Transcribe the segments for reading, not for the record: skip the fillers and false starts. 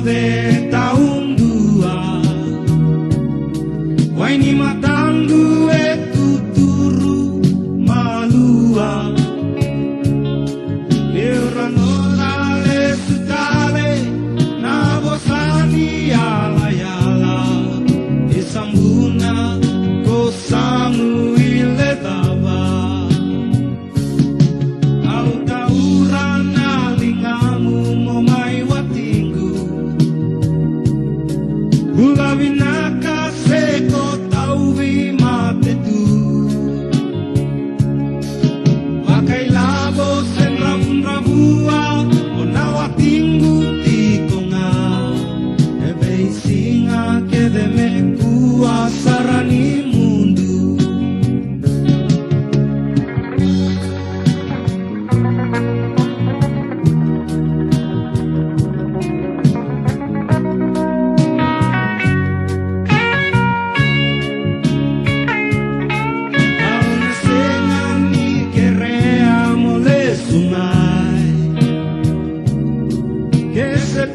de tahun dua Waini matandu tuturu malua Leoranolale sutale na bosani yala yala Isambuna kosamu ile dava Au taurana lingamu momai watinggu Gula vinaka seko tauvi matetu Wakai labo senram rabua Onawa tinggu tikonga Ebe singa kedeme kuasarani mundu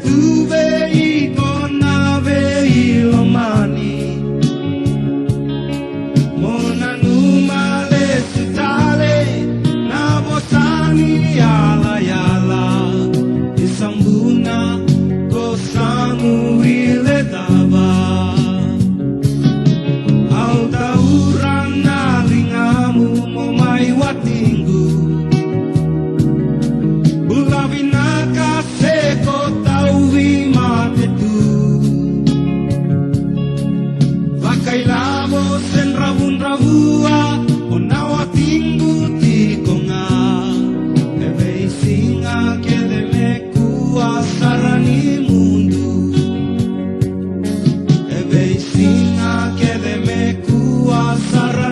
Tuve y con ave y lo mani Mona numa le sutale na bosani yala yala Isambuna kosamu ile dava Au taurana lingamu momai watinggu Bulavinaka seko tauvi matetu Vakai labo sen rabun rabua Onawa tinggu tikonga Ebe singa kedeme kuasarani mundu Ebe singa kedeme kuasarani